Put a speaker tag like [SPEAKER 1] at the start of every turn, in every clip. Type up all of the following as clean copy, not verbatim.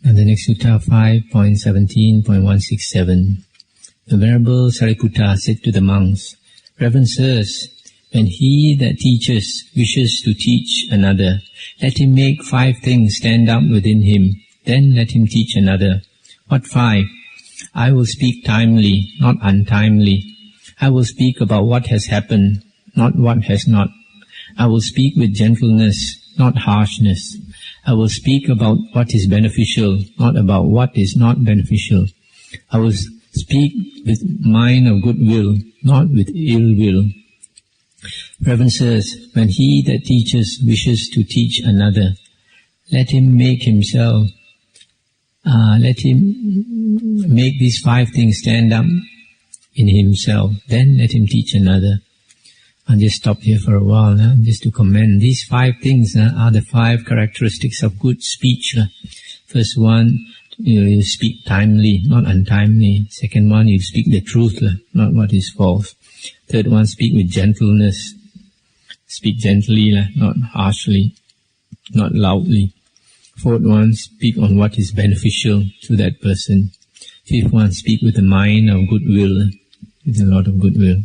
[SPEAKER 1] And the next sutta 5.17.167. The Venerable Sariputta said to the monks, Reverend sirs, when he that teaches wishes to teach another, let him make 5 things stand up within him, then let him teach another. What 5? I will speak timely, not untimely. I will speak about what has happened, not what has not. I will speak with gentleness, not harshness. I will speak about what is beneficial, not about what is not beneficial. I will speak with mind of goodwill, not with ill will. Reverend sirs, when he that teaches wishes to teach another, let him make these 5 things stand up in himself, then let him teach another. I'll just stop here for a while, just to comment. These 5 things are the 5 characteristics of good speech. First one, you speak timely, not untimely. Second one, you speak the truth, not what is false. Third one, speak with gentleness. Speak gently, not harshly, not loudly. Fourth one, speak on what is beneficial to that person. Fifth one, speak with a mind of goodwill, with a lot of goodwill.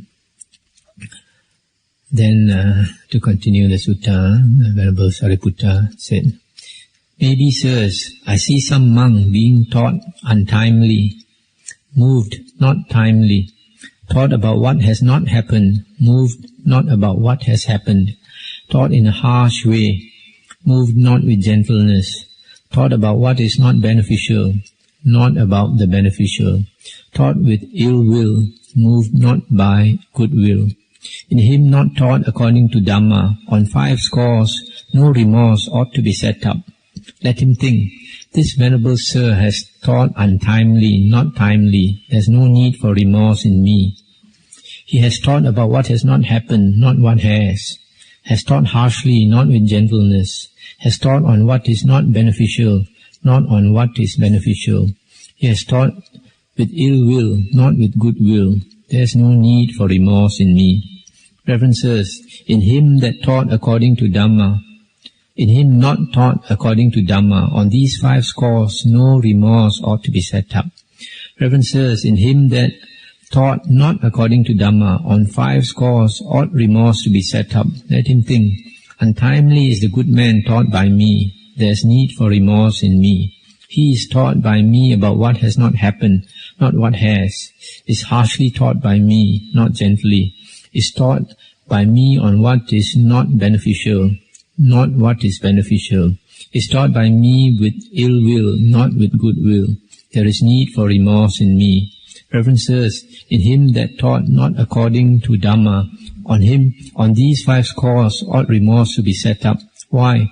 [SPEAKER 1] Then, to continue the sutta, the Venerable Sariputta said, Maybe, sirs, I see some monk being taught untimely, moved, not timely, taught about what has not happened, moved not about what has happened, taught in a harsh way, moved not with gentleness, taught about what is not beneficial, not about the beneficial, taught with ill will, moved not by goodwill. In him not taught according to Dhamma, on 5 scores, no remorse ought to be set up. Let him think, this venerable sir has taught untimely, not timely. There's no need for remorse in me. He has taught about what has not happened, not what has taught harshly, not with gentleness, has taught on what is not beneficial, not on what is beneficial. He has taught with ill will, not with good will. There's no need for remorse in me. Reverend sirs, in him that taught according to Dhamma, in him not taught according to Dhamma, on these 5 scores no remorse ought to be set up. Reverend sirs, in him that taught not according to Dhamma, on 5 scores ought remorse to be set up. Let him think, untimely is the good man taught by me. There's need for remorse in me. He is taught by me about what has not happened, not what has, is harshly taught by me, not gently, is taught by me on what is not beneficial, not what is beneficial, is taught by me with ill will, not with good will. There is need for remorse in me. Reverend sirs, in him that taught not according to Dhamma, on these 5 scores ought remorse to be set up. Why?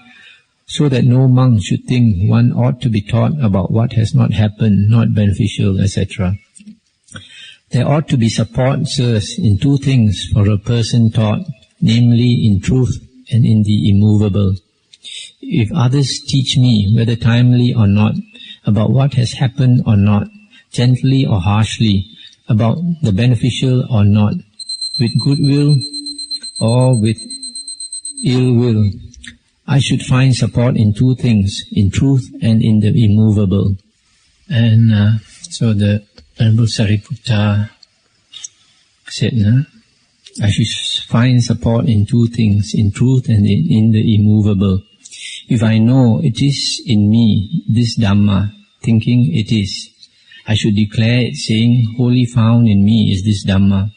[SPEAKER 1] So that no monk should think one ought to be taught about what has not happened, not beneficial, etc. There ought to be support, sirs, in 2 things for a person taught, namely in truth and in the immovable. If others teach me, whether timely or not, about what has happened or not, gently or harshly, about the beneficial or not, with goodwill or with ill will, I should find support in 2 things, in truth and in the immovable. And so the Venerable Sariputta said, I should find support in 2 things, in truth and in the immovable. If I know it is in me, this Dhamma, thinking it is, I should declare it, saying, wholly found in me is this Dhamma.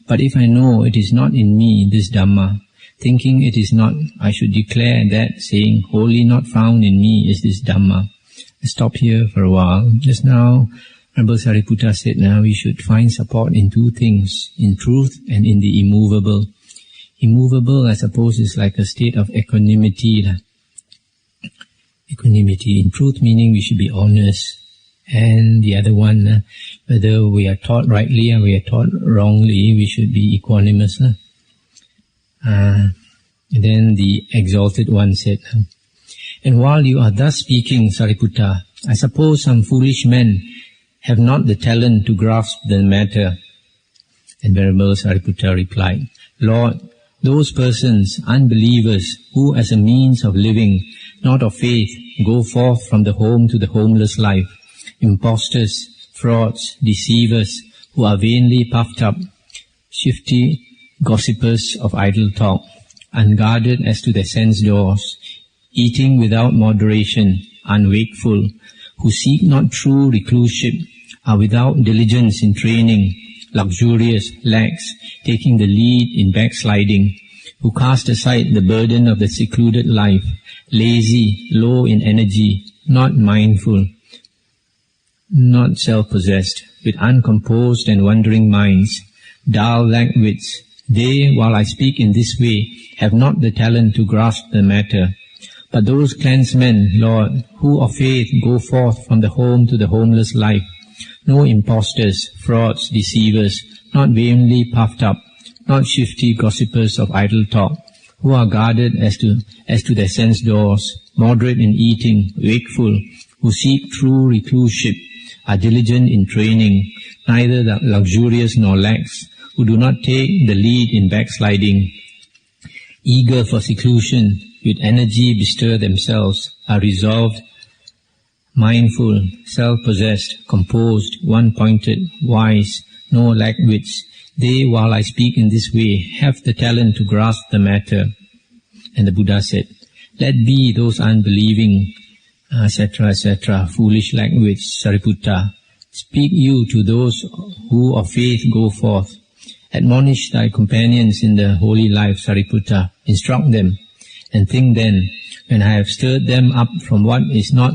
[SPEAKER 1] But if I know it is not in me, this Dhamma, thinking it is not, I should declare that, saying, wholly not found in me is this Dhamma. I stop here for a while. Just now, Venerable Sariputta said, now we should find support in 2 things, in truth and in the immovable. Immovable, I suppose, is like a state of equanimity. Equanimity, in truth meaning we should be honest. And the other one, whether we are taught rightly or we are taught wrongly, we should be equanimous. And then the exalted one said, and while you are thus speaking, Sariputta, I suppose some foolish men have not the talent to grasp the matter. And Venerable Sariputta replied, Lord, those persons, unbelievers, who as a means of living not of faith, go forth from the home to the homeless life. Impostors, frauds, deceivers, who are vainly puffed up, shifty gossipers of idle talk, unguarded as to their sense doors, eating without moderation, unwakeful, who seek not true recluseship, are without diligence in training, luxurious, lax, taking the lead in backsliding, who cast aside the burden of the secluded life, lazy, low in energy, not mindful, not self-possessed, with uncomposed and wandering minds, dull lack wits. They, while I speak in this way, have not the talent to grasp the matter. But those clansmen, Lord, who of faith go forth from the home to the homeless life, no impostors, frauds, deceivers, not vainly puffed up, not shifty gossipers of idle talk, who are guarded as to their sense doors, moderate in eating, wakeful, who seek true recluseship, are diligent in training, neither luxurious nor lax, who do not take the lead in backsliding, eager for seclusion, with energy bestir themselves, are resolved, mindful, self-possessed, composed, one-pointed, wise, no lack wits. They, while I speak in this way, have the talent to grasp the matter. And the Buddha said, let be those unbelieving, etc., etc., foolish lack wits, Sariputta. Speak you to those who of faith go forth. Admonish thy companions in the holy life, Sariputta. Instruct them, and think then, when I have stirred them up from what is not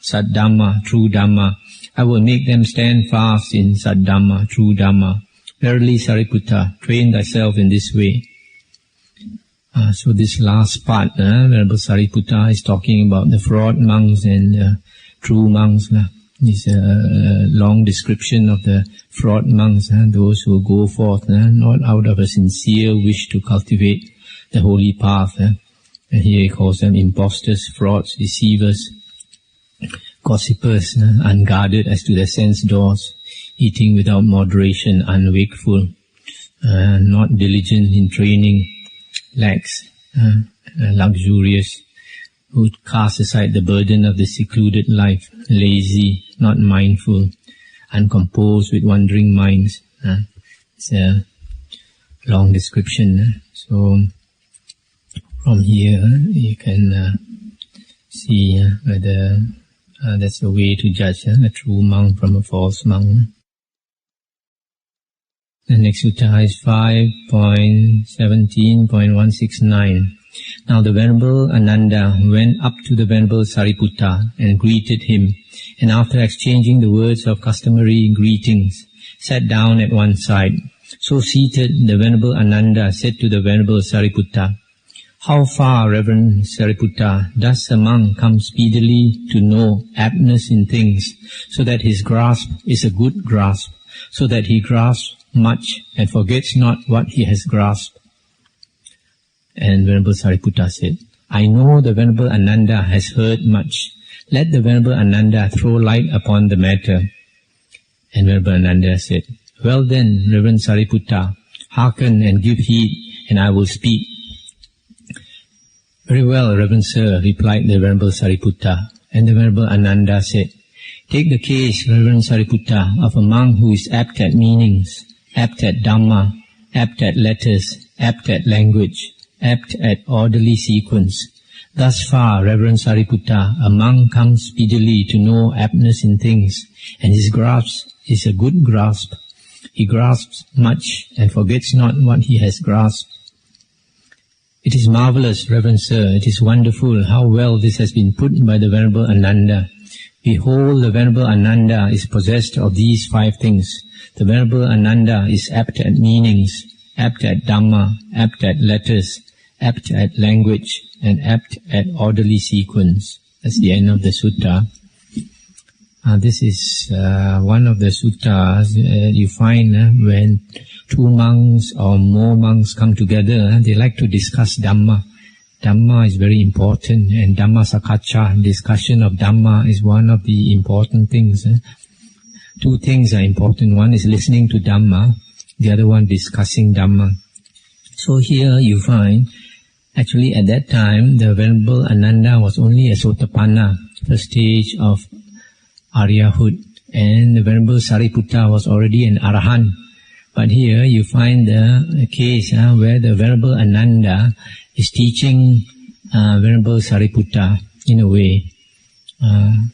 [SPEAKER 1] Saddhamma, true Dhamma, I will make them stand fast in Saddhamma, true Dhamma. Verily, Sariputta, train thyself in this way. So this last part, Venerable Sariputta is talking about the fraud monks and true monks. It's a long description of the fraud monks, those who go forth not out of a sincere wish to cultivate the holy path. And here he calls them impostors, frauds, deceivers, gossipers, unguarded as to their sense doors, eating without moderation, unwakeful, not diligent in training, lax, luxurious, who cast aside the burden of the secluded life, lazy, not mindful, uncomposed with wandering minds. It's a long description. So from here you can see whether that's the way to judge a true monk from a false monk. The next sutta is 5.17.169. Now the Venerable Ananda went up to the Venerable Sariputta and greeted him, and after exchanging the words of customary greetings, sat down at one side. So seated, the Venerable Ananda said to the Venerable Sariputta, how far, Reverend Sariputta, does a monk come speedily to know aptness in things, so that his grasp is a good grasp, so that he grasps much and forgets not what he has grasped? And Venerable Sariputta said, I know the Venerable Ananda has heard much. Let the Venerable Ananda throw light upon the matter. And Venerable Ananda said, well then, Reverend Sariputta, hearken and give heed, and I will speak. Very well, Reverend Sir, replied the Venerable Sariputta. And the Venerable Ananda said, take the case, Reverend Sariputta, of a monk who is apt at meanings, apt at Dhamma, apt at letters, apt at language, apt at orderly sequence. Thus far, Reverend Sariputta, a monk comes speedily to know aptness in things, and his grasp is a good grasp. He grasps much and forgets not what he has grasped. It is marvelous, Reverend Sir, it is wonderful how well this has been put by the Venerable Ananda. Behold, the Venerable Ananda is possessed of these 5 things. The Venerable Ananda is apt at meanings, apt at Dhamma, apt at letters, apt at language, and apt at orderly sequence. That's the end of the sutta. This is one of the suttas you find when 2 monks or more monks come together, they like to discuss Dhamma. Dhamma is very important, and Dhamma Sakaccha, discussion of Dhamma, is one of the important things. 2 things are important. One is listening to Dhamma, the other one discussing Dhamma. So here you find Actually, at that time, the Venerable Ananda was only a Sotapanna, first stage of Aryahood, and the Venerable Sariputta was already an Arahant. But here you find the case where the Venerable Ananda is teaching Venerable Sariputta in a way.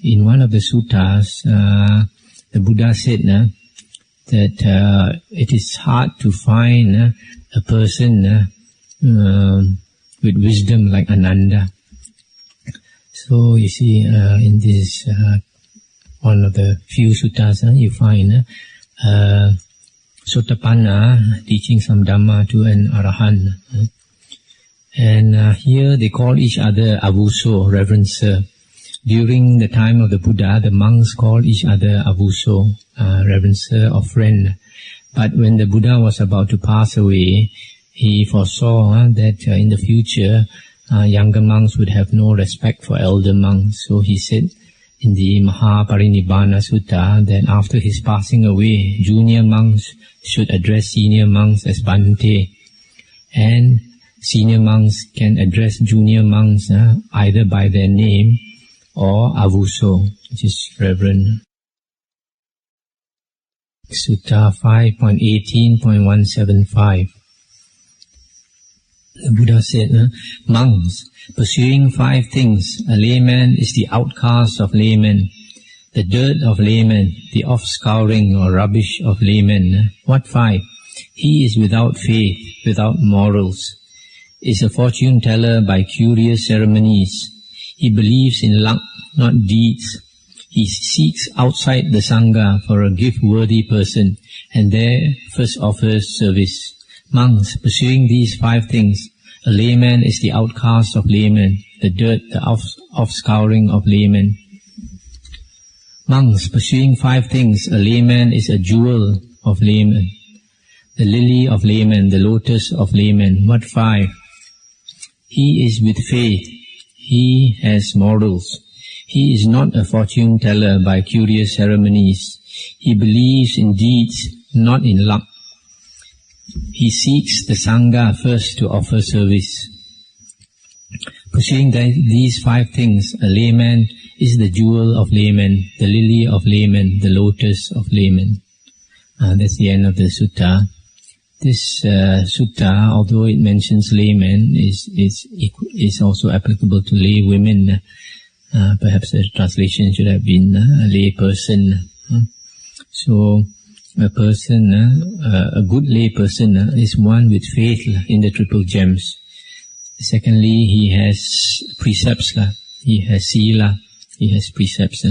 [SPEAKER 1] In one of the suttas, the Buddha said that it is hard to find a person with wisdom like Ananda. So you see, in this one of the few suttas, you find Sotapanna teaching some Dhamma to an Arahant. And here they call each other Avuso, Reverend Sir. During the time of the Buddha, the monks called each other Avuso, Reverend Sir or friend. But when the Buddha was about to pass away, he foresaw that in the future, younger monks would have no respect for elder monks. So he said in the Mahaparinibbana Sutta that after his passing away, junior monks should address senior monks as Bhante, and senior monks can address junior monks either by their name or Avuso, which is Reverend. Sutta 5.18.175. The Buddha said, monks, pursuing 5 things, a layman is the outcast of laymen, the dirt of laymen, the offscouring or rubbish of laymen. What 5? He is without faith, without morals, is a fortune teller by curious ceremonies. He believes in luck, not deeds. He seeks outside the Sangha for a gift-worthy person, and there first offers service. Monks, pursuing these 5 things, a layman is the outcast of laymen, the dirt, the offscouring of laymen. Monks, pursuing 5 things, a layman is a jewel of laymen, the lily of laymen, the lotus of laymen. What 5? He is with faith. He has morals. He is not a fortune teller by curious ceremonies. He believes in deeds, not in luck. He seeks the Sangha first to offer service. Pursuing these 5 things, a layman is the jewel of laymen, the lily of laymen, the lotus of laymen. That's the end of the sutta. This sutta, although it mentions laymen, is also applicable to lay women. Perhaps the translation should have been a lay person. So a person, a good lay person is one with faith in the triple gems. Secondly, he has precepts, he has sila, he has precepts.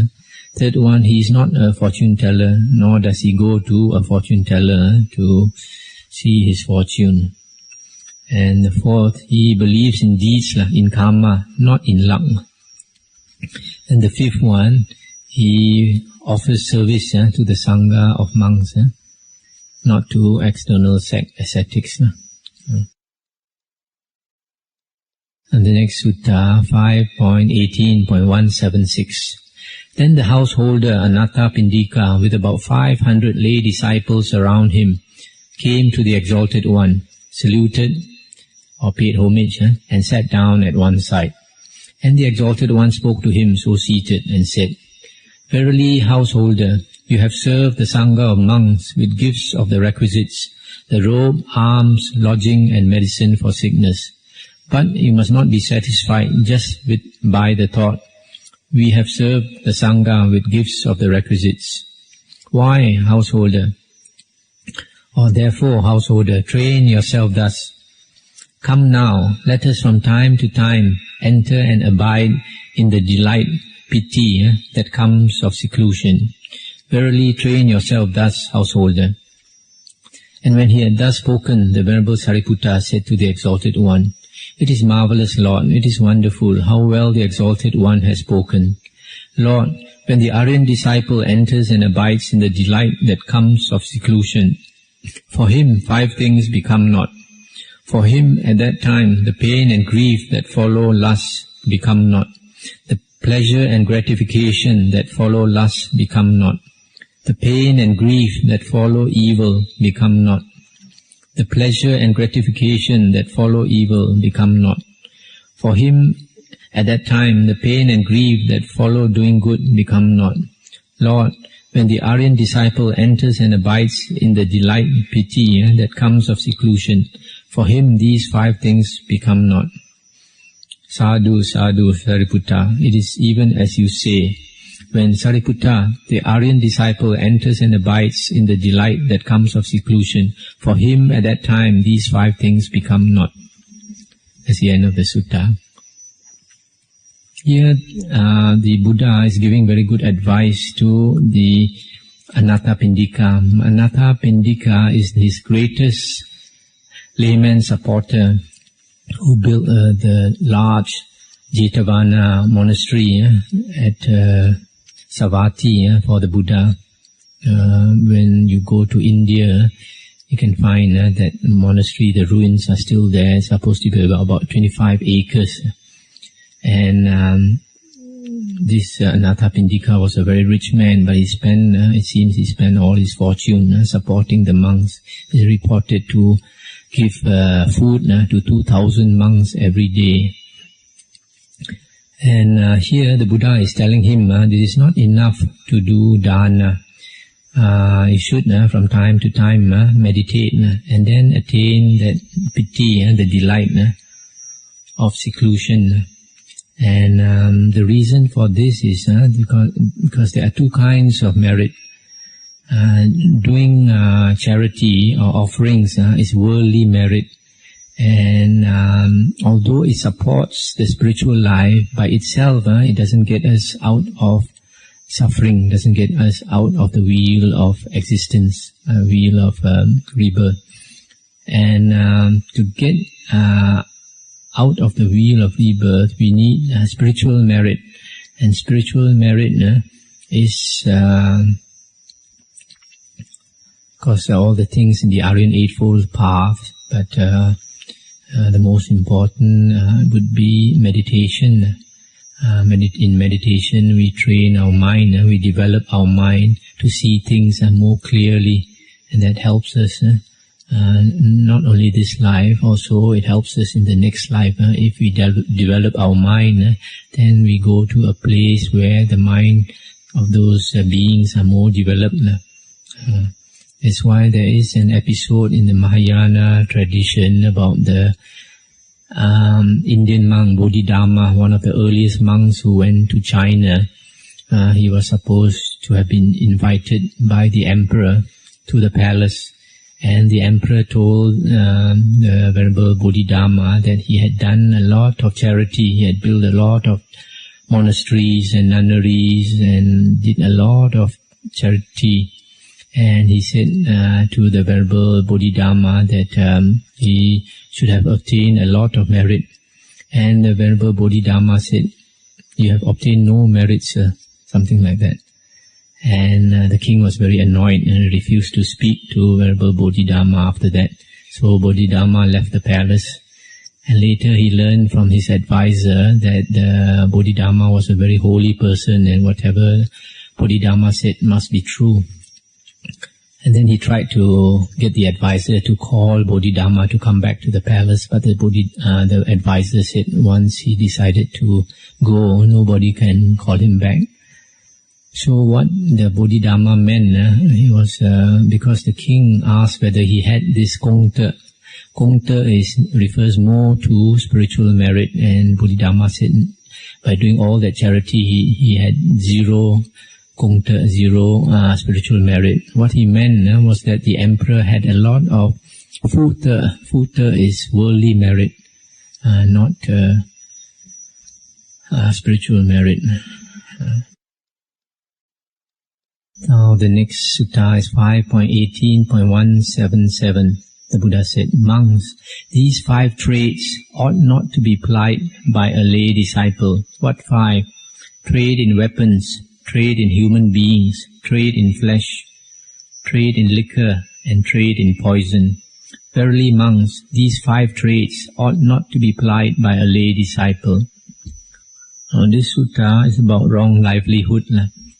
[SPEAKER 1] Third one, he is not a fortune teller, nor does he go to a fortune teller to see his fortune. And the fourth, he believes in deeds, in karma, not in luck. And the fifth one, he offers service to the Sangha of monks, not to external ascetics. And the next sutta, 5.18.176. Then the householder Anatta Pindika, with about 500 lay disciples around him, came to the Exalted One, saluted or paid homage, and sat down at one side. And the Exalted One spoke to him, so seated, and said, Verily, householder, you have served the Sangha of monks with gifts of the requisites, the robe, alms, lodging, and medicine for sickness. But you must not be satisfied just by the thought, we have served the Sangha with gifts of the requisites. Why, householder? Or therefore, householder, train yourself thus. Come now, let us from time to time enter and abide in the delight, piti, that comes of seclusion. Verily, train yourself thus, householder. And when he had thus spoken, the Venerable Sariputta said to the Exalted One, It is marvelous, Lord, it is wonderful how well the Exalted One has spoken. Lord, when the Aryan disciple enters and abides in the delight that comes of seclusion, for him 5 things become not. For him at that time the pain and grief that follow lust become not. The pleasure and gratification that follow lust become not. The pain and grief that follow evil become not. The pleasure and gratification that follow evil become not. For him, at that time, the pain and grief that follow doing good become not. Lord, when the Aryan disciple enters and abides in the delight, piti, that comes of seclusion, for him these 5 things become not. Sadhu, sadhu, Sariputta, it is even as you say. When Sariputta, the Aryan disciple, enters and abides in the delight that comes of seclusion, for him at that time these 5 things become not. That's the end of the sutta. Here the Buddha is giving very good advice to the Anathapindika. Anathapindika is his greatest layman supporter who built the large Jetavana monastery at Savatthi for the Buddha. When you go to India, you can find that monastery, the ruins are still there. It's supposed to be about 25 acres. And this Anathapindika was a very rich man, but it seems he spent all his fortune supporting the monks. He's reported to give food to 2,000 monks every day. And here the Buddha is telling him this is not enough to do dana. You should from time to time meditate and then attain that piti, the delight of seclusion. And the reason for this is because there are 2 kinds of merit. Doing charity or offerings is worldly merit, and although it supports the spiritual life by itself, it doesn't get us out of suffering, doesn't get us out of the wheel of existence, wheel of rebirth. And to get out of the wheel of rebirth, we need spiritual merit. And spiritual merit is because all the things in the Aryan Eightfold Path, but the most important would be meditation. In meditation, we train our mind, we develop our mind to see things more clearly, and that helps us not only this life, also it helps us in the next life. If we develop our mind, then we go to a place where the mind of those beings are more developed. That's why there is an episode in the Mahayana tradition about the Indian monk Bodhidharma, one of the earliest monks who went to China. He was supposed to have been invited by the emperor to the palace, and the emperor told the Venerable Bodhidharma that he had done a lot of charity. He had built a lot of monasteries and nunneries and did a lot of charity. And he said to the Venerable Bodhidharma that he should have obtained a lot of merit. And the Venerable Bodhidharma said, "You have obtained no merit, sir," something like that. And the king was very annoyed and refused to speak to Venerable Bodhidharma after that. So Bodhidharma left the palace. And later he learned from his advisor that the Bodhidharma was a very holy person, and whatever Bodhidharma said must be true. And then he tried to get the advisor to call Bodhidharma to come back to the palace, but the advisor said once he decided to go, nobody can call him back. So what the Bodhidharma meant, he was because the king asked whether he had this kongta. Kongta refers more to spiritual merit, and Bodhidharma said by doing all that charity he had zero kongta, zero spiritual merit. What he meant was that the emperor had a lot of futa. Futa is worldly merit, not spiritual merit. Now the next sutta is 5.18.177. The Buddha said, "Monks, these 5 traits ought not to be plied by a lay disciple." What 5? Trade in weapons, trade in human beings, trade in flesh, trade in liquor, and trade in poison. Verily, monks, these 5 traits ought not to be plied by a lay disciple. Now, this sutta is about wrong livelihood.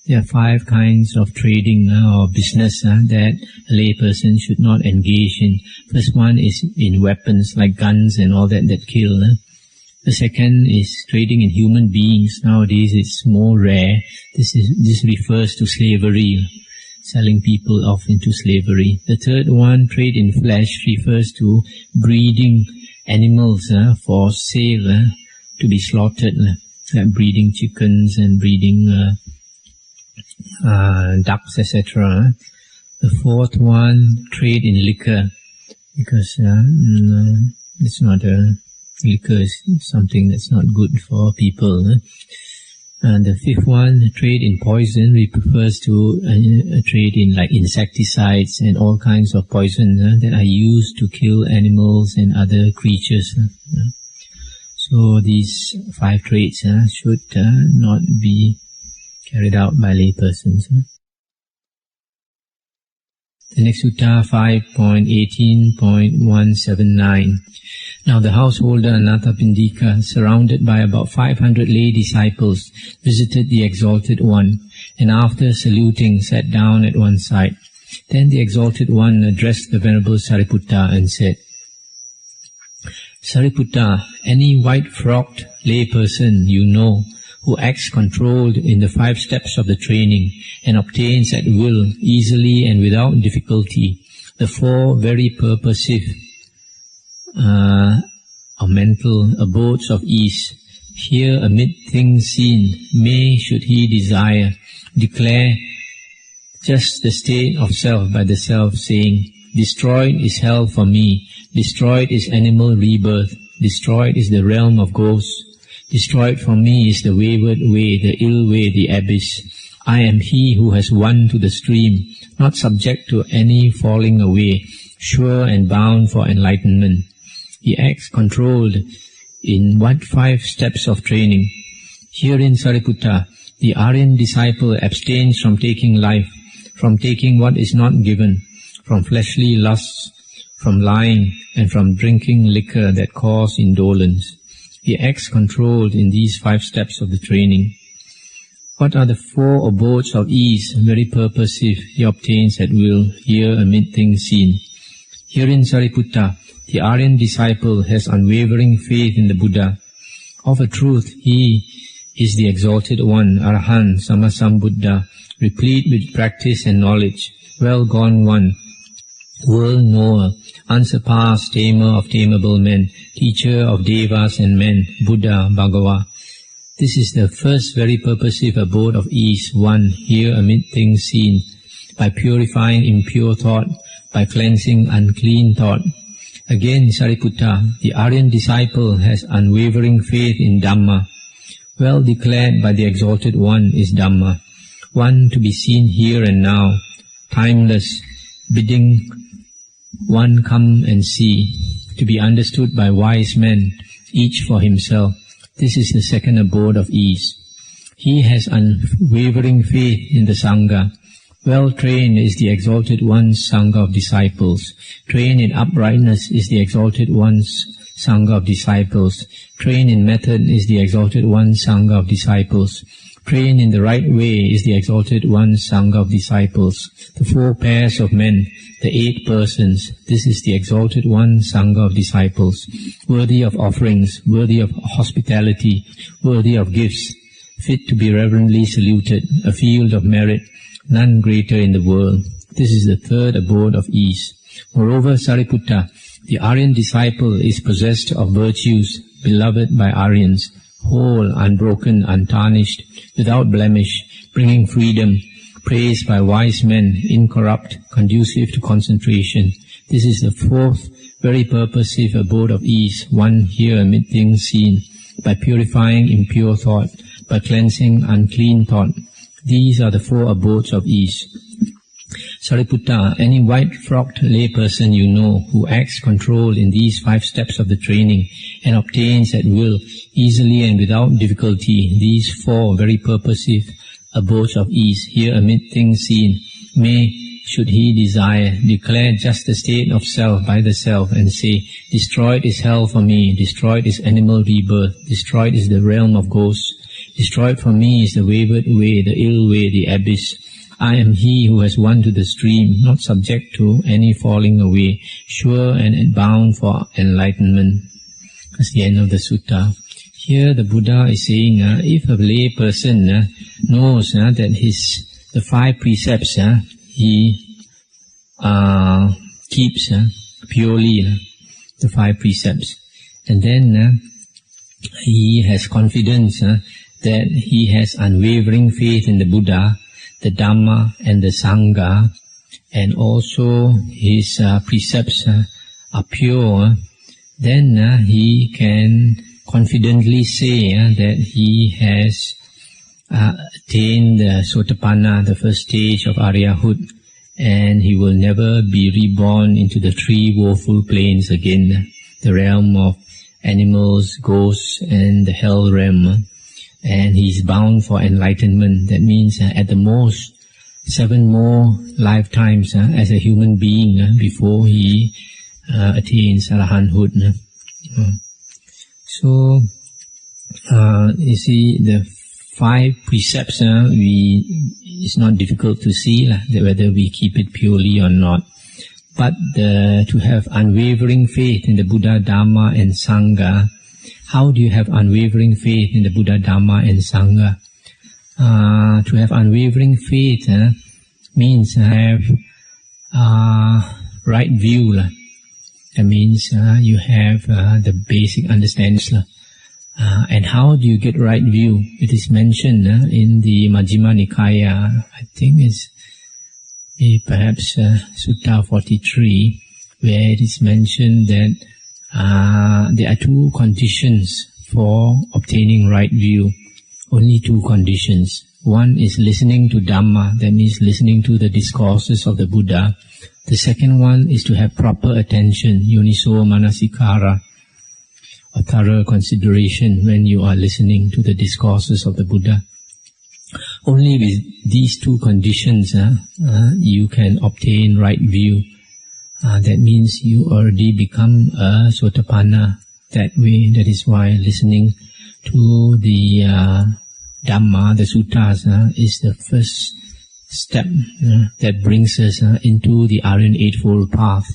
[SPEAKER 1] There are 5 kinds of trading or business that a lay person should not engage in. First one is in weapons like guns and all that kill. The second is trading in human beings. Nowadays it's more rare. This refers to slavery, selling people off into slavery. The third one, trade in flesh, refers to breeding animals for sale, to be slaughtered, like breeding chickens and breeding ducks, etc. The fourth one, trade in liquor, because it's not liquor is something that's not good for people. And the fifth one, trade in poison, refers to trade in like insecticides and all kinds of poison that are used to kill animals and other creatures. So these 5 trades should not be carried out by lay persons. The next sutta, 5.18.179. Now the householder Anathapindika, surrounded by about 500 lay disciples, visited the Exalted One, and after saluting sat down at one side. Then the Exalted One addressed the Venerable Sariputta and said, Sariputta, any white-frocked lay person you know, who acts controlled in the 5 steps of the training and obtains at will, easily and without difficulty, the 4 very purposive or mental abodes of ease, here amid things seen, may, should he desire, declare just the state of self by the self, saying, destroyed is hell for me, destroyed is animal rebirth, destroyed is the realm of ghosts, destroyed for me is the wayward way, the ill way, the abyss. I am he who has won to the stream, not subject to any falling away, sure and bound for enlightenment. He acts controlled in what 5 steps of training? Herein, Sariputta, the Aryan disciple abstains from taking life, from taking what is not given, from fleshly lusts, from lying, and from drinking liquor that cause indolence. He acts controlled in these 5 steps of the training. What are the 4 abodes of ease, very purposive, he obtains at will, here amid things seen? Herein, Sariputta, the Aryan disciple has unwavering faith in the Buddha. Of a truth, he is the Exalted One, Arahant, Sammasambuddha, replete with practice and knowledge, well gone one, world knower, unsurpassed tamer of tameable men, teacher of devas and men, Buddha, Bhagava. This is the first very purposive abode of ease, one, here amid things seen, by purifying impure thought, by cleansing unclean thought. Again, Sariputta, the Aryan disciple has unwavering faith in Dhamma. Well declared by the Exalted One is Dhamma, one to be seen here and now, timeless, bidding one come and see, to be understood by wise men, each for himself. This is the second abode of ease. He has unwavering faith in the Sangha. Well trained is the Exalted One's Sangha of disciples. Trained in uprightness is the Exalted One's Sangha of disciples. Trained in method is the Exalted One's Sangha of disciples. Trained in the right way is the Exalted One's Sangha of disciples. The 4 pairs of men, the 8 persons, this is the Exalted One's Sangha of disciples. Worthy of offerings, worthy of hospitality, worthy of gifts, fit to be reverently saluted, a field of merit, none greater in the world. This is the 3rd abode of ease. Moreover, Sariputta, the Aryan disciple is possessed of virtues, beloved by Aryans, whole, unbroken, untarnished, without blemish, bringing freedom, praised by wise men, incorrupt, conducive to concentration. This is the 4th very purposive abode of ease, one here amid things seen, by purifying impure thought, by cleansing unclean thought. These are the 4 abodes of ease. Sariputta, any white-frocked lay person you know who acts controlled in these 5 steps of the training and obtains at will, easily and without difficulty, these 4 very purposive abodes of ease, here amid things seen, may, should he desire, declare just the state of self by the self and say, destroyed is hell for me, destroyed is animal rebirth, destroyed is the realm of ghosts, destroyed for me is the wayward way, the ill way, the abyss. I am he who has won to the stream, not subject to any falling away, sure and bound for enlightenment. That's the end of the sutta. Here the Buddha is saying, if a lay person knows that the 5 precepts he keeps purely, the 5 precepts, and then he has confidence that he has unwavering faith in the Buddha, the Dhamma and the Sangha, and also his precepts are pure, then he can confidently say that he has attained the Sotapanna, the first stage of Aryahood, and he will never be reborn into the 3 woeful planes again, the realm of animals, ghosts, and the hell realm. And he is bound for enlightenment. That means at the most 7 more lifetimes as a human being before he attains Arahanthood. So, you see, the 5 precepts, it's not difficult to see whether we keep it purely or not. But to have unwavering faith in the Buddha, Dhamma and Sangha, how do you have unwavering faith in the Buddha, Dhamma and Sangha? To have unwavering faith means have right view. That means you have the basic understanding. And how do you get right view? It is mentioned in the Majjhima Nikaya, I think it's perhaps Sutta 43, where it is mentioned that there are 2 conditions for obtaining right view. Only 2 conditions. One is listening to Dhamma, that means listening to the discourses of the Buddha. The second one is to have proper attention, yoniso manasikara, or thorough consideration when you are listening to the discourses of the Buddha. Only with these 2 conditions you can obtain right view. That means you already become a Sotapanna that way. That is why listening to the Dhamma, the Suttas, is the first step that brings us into the Aryan Eightfold Path.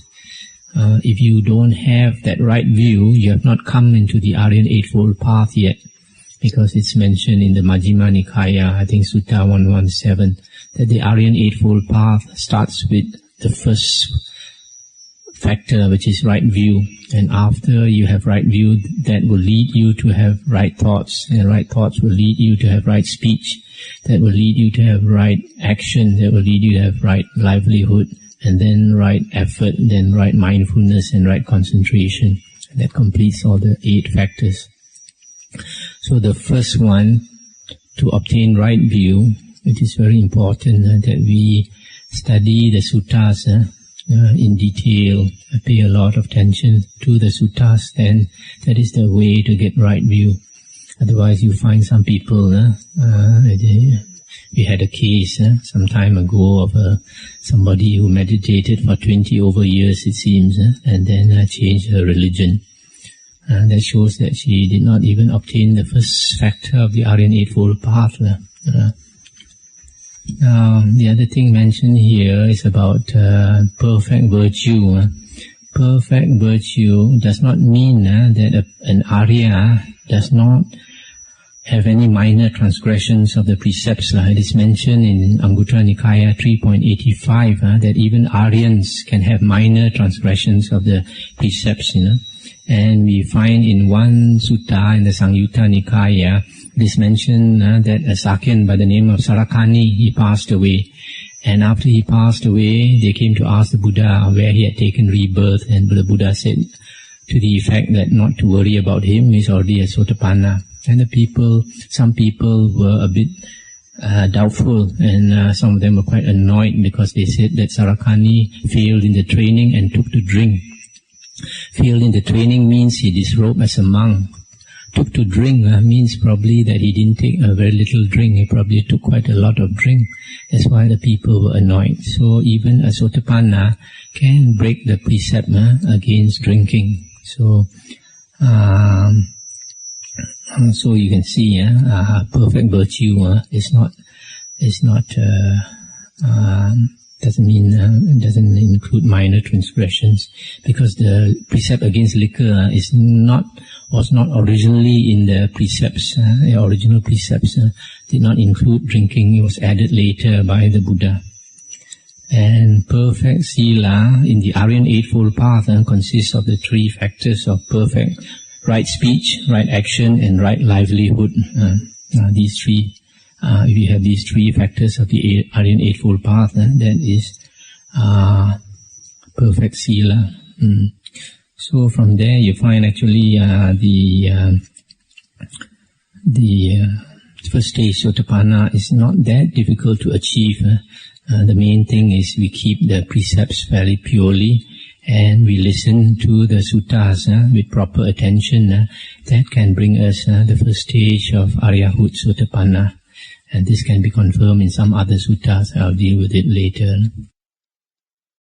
[SPEAKER 1] If you don't have that right view, you have not come into the Aryan Eightfold Path yet, because it's mentioned in the Majjhima Nikaya, I think Sutta 117, that the Aryan Eightfold Path starts with the first factor, which is right view. And after you have right view, that will lead you to have right thoughts, and right thoughts will lead you to have right speech, that will lead you to have right action, that will lead you to have right livelihood, and then right effort, then right mindfulness and right concentration. And that completes all the 8 factors. So the first one, to obtain right view, it is very important that we study the suttas in detail, pay a lot of attention to the suttas, then that is the way to get right view. Otherwise you find some people, we had a case some time ago of somebody who meditated for 20 over years, it seems, and then changed her religion. That shows that she did not even obtain the first factor of the Aryan Eightfold Path. Now, the other thing mentioned here is about perfect virtue. Perfect virtue does not mean that an Arya does not have any minor transgressions of the precepts. It is mentioned in Anguttara Nikaya 3.85 that even Aryans can have minor transgressions of the precepts. And we find in one sutta in the Samyutta Nikaya, it is mentioned that a Sakyan by the name of Sarakani, he passed away. And after he passed away, they came to ask the Buddha where he had taken rebirth, and the Buddha said to the effect that not to worry about him, he's already a Sotapanna. And some people were a bit doubtful, and some of them were quite annoyed because they said that Sarakani failed in the training and took to drink. Failed in the training means he disrobed as a monk. Took to drink means probably that he didn't take a very little drink, he probably took quite a lot of drink. That's why the people were annoyed. So even a Sotapanna can break the precept against drinking. So you can see perfect virtue is not doesn't mean doesn't include minor transgressions, because the precept against liquor was not originally in the precepts. The original precepts did not include drinking. It was added later by the Buddha. And perfect sila in the Aryan Eightfold Path consists of the three factors of perfect right speech, right action, and right livelihood. These three. If you have these three factors of the Aryan Eightfold Path, that is perfect sila. So from there you find actually the first stage Sotapanna is not that difficult to achieve. The main thing is we keep the precepts very purely, and we listen to the suttas with proper attention. That can bring us the first stage of Aryahut Sotapanna. And this can be confirmed in some other suttas. I'll deal with it later.